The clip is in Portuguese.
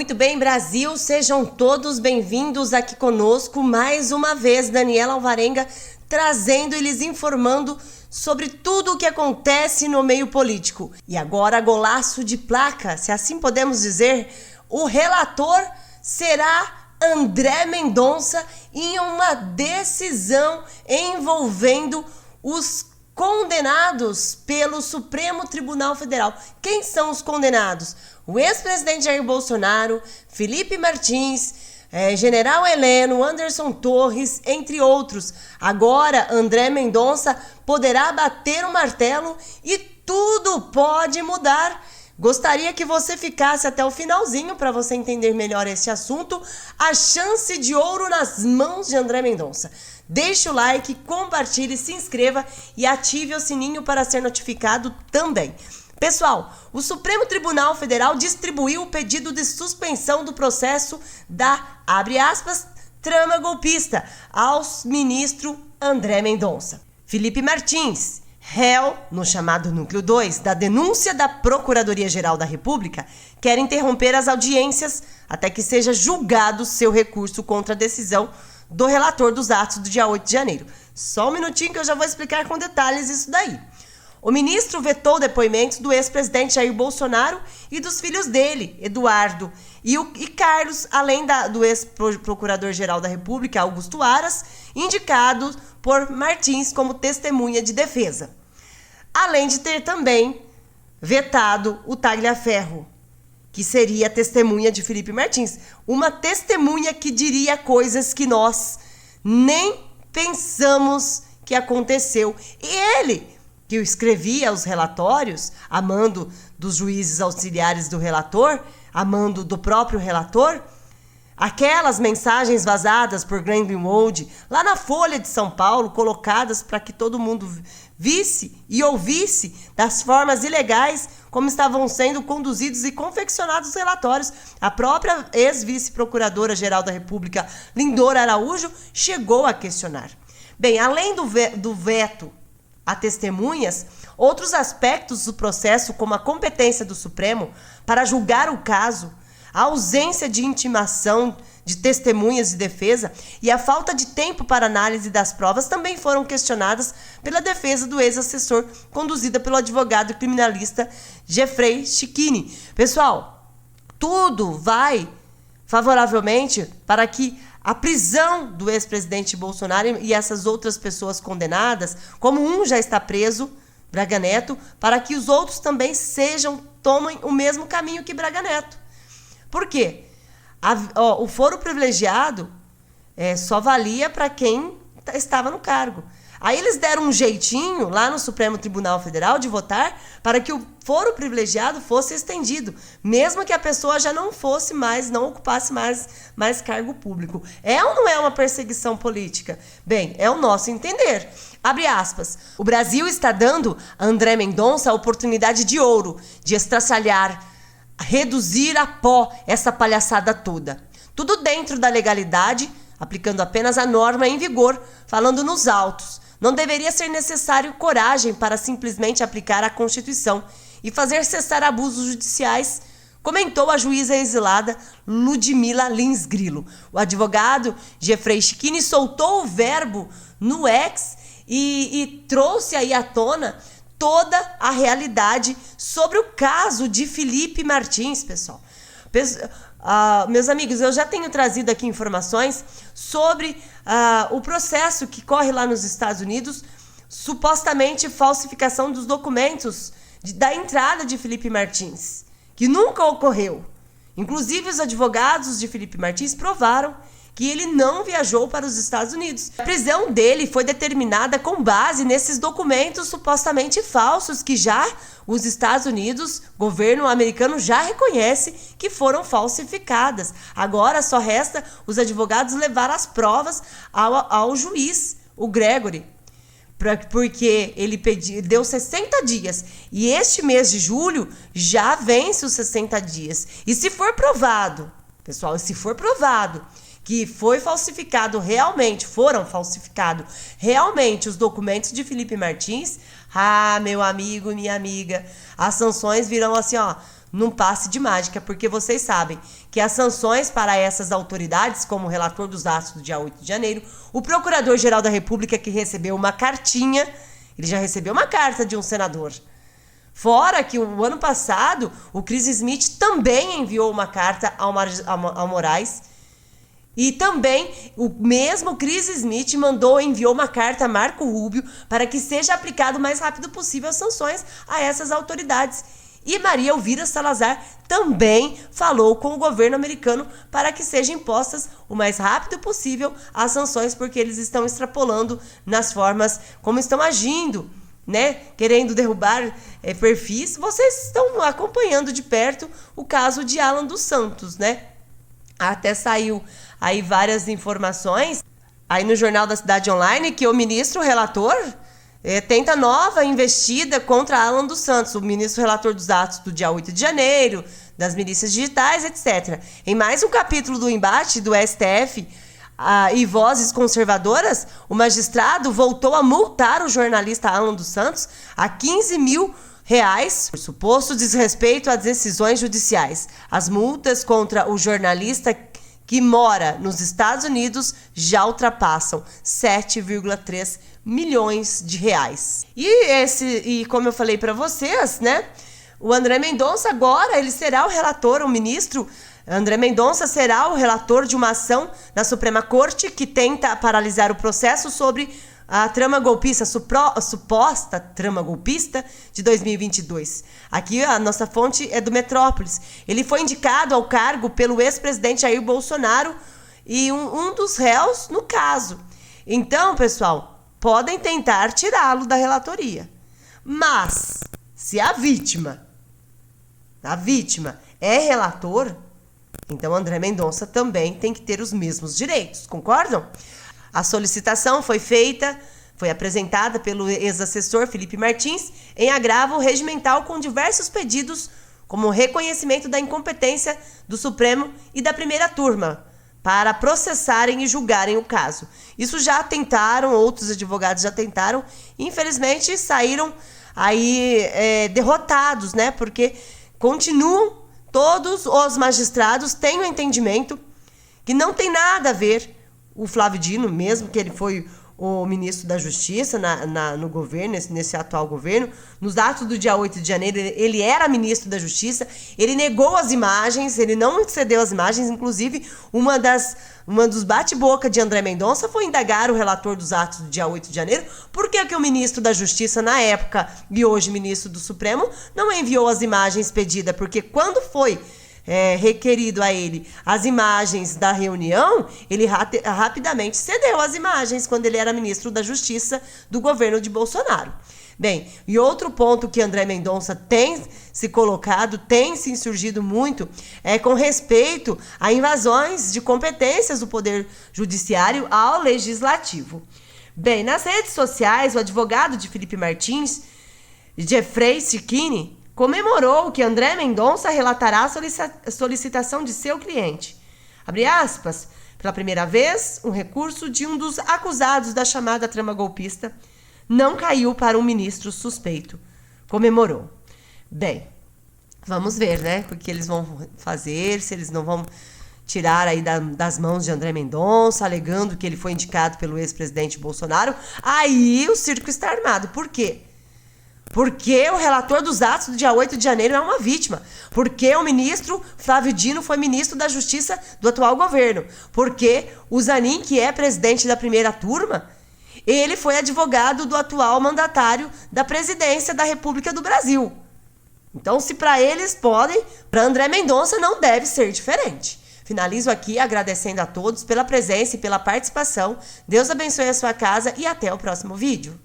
Muito bem, Brasil, sejam todos bem-vindos aqui conosco mais uma vez, Daniela Alvarenga, trazendo e lhes informando sobre tudo o que acontece no meio político. E agora, golaço de placa, se assim podemos dizer, o relator será André Mendonça em uma decisão envolvendo os condenados pelo Supremo Tribunal Federal. Quem são os condenados? O ex-presidente Jair Bolsonaro, Felipe Martins, General Heleno, Anderson Torres, entre outros. Agora, André Mendonça poderá bater o martelo e tudo pode mudar. Gostaria que você ficasse até o finalzinho para você entender melhor este assunto. A chance de ouro nas mãos de André Mendonça. Deixe o like, compartilhe, se inscreva e ative o sininho para ser notificado também. Pessoal, o Supremo Tribunal Federal distribuiu o pedido de suspensão do processo da, abre aspas, trama golpista ao ministro André Mendonça. Felipe Martins, réu no chamado Núcleo 2 da denúncia da Procuradoria-Geral da República, quer interromper as audiências até que seja julgado seu recurso contra a decisão do relator dos atos do dia 8 de janeiro. Só um minutinho que eu já vou explicar com detalhes isso daí. O ministro vetou depoimentos do ex-presidente Jair Bolsonaro e dos filhos dele, Eduardo e Carlos, além do ex-procurador-geral da República, Augusto Aras, indicado por Martins como testemunha de defesa. Além de ter também vetado o Tagliaferro, que seria a testemunha de Felipe Martins. Uma testemunha que diria coisas que nós nem pensamos que aconteceu. E ele, que escrevia os relatórios, a mando dos juízes auxiliares do relator, a mando do próprio relator, aquelas mensagens vazadas por Greenwald lá na Folha de São Paulo, colocadas para que todo mundo visse e ouvisse das formas ilegais como estavam sendo conduzidos e confeccionados os relatórios. A própria ex-vice-procuradora-geral da República, Lindora Araújo, chegou a questionar. Bem, além do veto a testemunhas, outros aspectos do processo, como a competência do Supremo para julgar o caso, a ausência de intimação de testemunhas de defesa e a falta de tempo para análise das provas também foram questionadas pela defesa do ex-assessor, conduzida pelo advogado criminalista Jeffrey Schichini. Pessoal, tudo vai favoravelmente para que a prisão do ex-presidente Bolsonaro e essas outras pessoas condenadas, como um já está preso, Braga Neto, para que os outros também tomem o mesmo caminho que Braga Neto. Por quê? O foro privilegiado só valia para quem estava no cargo. Aí eles deram um jeitinho lá no Supremo Tribunal Federal de votar para que o foro privilegiado fosse estendido, mesmo que a pessoa já não fosse mais, não ocupasse mais cargo público. É ou não é uma perseguição política? Bem, é o nosso entender. Abre aspas. O Brasil está dando a André Mendonça a oportunidade de ouro de estraçalhar, reduzir a pó essa palhaçada toda. Tudo dentro da legalidade, aplicando apenas a norma em vigor, falando nos autos. Não deveria ser necessário coragem para simplesmente aplicar a Constituição e fazer cessar abusos judiciais, comentou a juíza exilada Ludmila Lins Grillo. O advogado Jeffrey Schichini soltou o verbo no X e trouxe aí à tona toda a realidade sobre o caso de Felipe Martins, pessoal. Meus amigos, eu já tenho trazido aqui informações sobre o processo que corre lá nos Estados Unidos, supostamente falsificação dos documentos da entrada de Felipe Martins, que nunca ocorreu. Inclusive, os advogados de Felipe Martins provaram que ele não viajou para os Estados Unidos. A prisão dele foi determinada com base nesses documentos supostamente falsos que já os Estados Unidos, governo americano, já reconhece que foram falsificadas. Agora só resta os advogados levar as provas ao juiz, o Gregory, porque ele deu 60 dias. E este mês de julho já vence os 60 dias. E se for provado, pessoal, se for provado que foram falsificados realmente os documentos de Felipe Martins, meu amigo e minha amiga, as sanções virão assim, num passe de mágica, porque vocês sabem que as sanções para essas autoridades, como o relator dos atos do dia 8 de janeiro, o Procurador-Geral da República, que recebeu uma cartinha, ele já recebeu uma carta de um senador. Fora que o ano passado, o Chris Smith também enviou uma carta ao Moraes. E também o mesmo Chris Smith enviou uma carta a Marco Rubio para que seja aplicado o mais rápido possível as sanções a essas autoridades. E Maria Elvira Salazar também falou com o governo americano para que sejam impostas o mais rápido possível as sanções, porque eles estão extrapolando nas formas como estão agindo, né? Querendo derrubar perfis. Vocês estão acompanhando de perto o caso de Alan dos Santos, né? Até saiu aí várias informações aí no Jornal da Cidade Online que o ministro relator tenta nova investida contra Alan dos Santos, o ministro relator dos atos do dia 8 de janeiro, das milícias digitais, etc. Em mais um capítulo do embate do STF e vozes conservadoras, o magistrado voltou a multar o jornalista Alan dos Santos a R$15 mil por suposto desrespeito às decisões judiciais. As multas contra o jornalista que mora nos Estados Unidos já ultrapassam 7,3 milhões de reais. E como eu falei para vocês, né? O André Mendonça agora ele será o relator, o ministro André Mendonça será o relator de uma ação na Suprema Corte que tenta paralisar o processo sobre a trama golpista, a suposta trama golpista de 2022. Aqui a nossa fonte é do Metrópolis. Ele foi indicado ao cargo pelo ex-presidente Jair Bolsonaro e um dos réus no caso. Então, pessoal, podem tentar tirá-lo da relatoria. Mas, se a vítima é relator, então André Mendonça também tem que ter os mesmos direitos, concordam? A solicitação foi apresentada pelo ex-assessor Felipe Martins em agravo regimental com diversos pedidos, como reconhecimento da incompetência do Supremo e da primeira turma, para processarem e julgarem o caso. Isso já tentaram, outros advogados já tentaram, infelizmente saíram aí derrotados, né? Porque continuam, todos os magistrados têm o entendimento que não tem nada a ver o Flávio Dino, mesmo que ele foi o ministro da Justiça no governo, nesse atual governo, nos atos do dia 8 de janeiro, ele era ministro da Justiça, ele negou as imagens, ele não cedeu as imagens, inclusive uma dos bate-boca de André Mendonça foi indagar o relator dos atos do dia 8 de janeiro, por que o ministro da Justiça na época e hoje ministro do Supremo não enviou as imagens pedidas, porque quando foi requerido a ele as imagens da reunião, ele rapidamente cedeu as imagens quando ele era ministro da Justiça do governo de Bolsonaro. Bem, e outro ponto que André Mendonça tem se colocado, tem se insurgido muito, é com respeito a invasões de competências do Poder Judiciário ao Legislativo. Bem, nas redes sociais, o advogado de Felipe Martins, Jeffrey Cicchini, comemorou que André Mendonça relatará a solicitação de seu cliente. Abre aspas, pela primeira vez, um recurso de um dos acusados da chamada trama golpista não caiu para um ministro suspeito. Comemorou. Bem, vamos ver, né? O que eles vão fazer, se eles não vão tirar aí das mãos de André Mendonça, alegando que ele foi indicado pelo ex-presidente Bolsonaro. Aí o circo está armado. Por quê? Porque o relator dos atos do dia 8 de janeiro é uma vítima. Porque o ministro Flávio Dino foi ministro da Justiça do atual governo. Porque o Zanin, que é presidente da primeira turma, ele foi advogado do atual mandatário da presidência da República do Brasil. Então, se para eles podem, para André Mendonça não deve ser diferente. Finalizo aqui agradecendo a todos pela presença e pela participação. Deus abençoe a sua casa e até o próximo vídeo.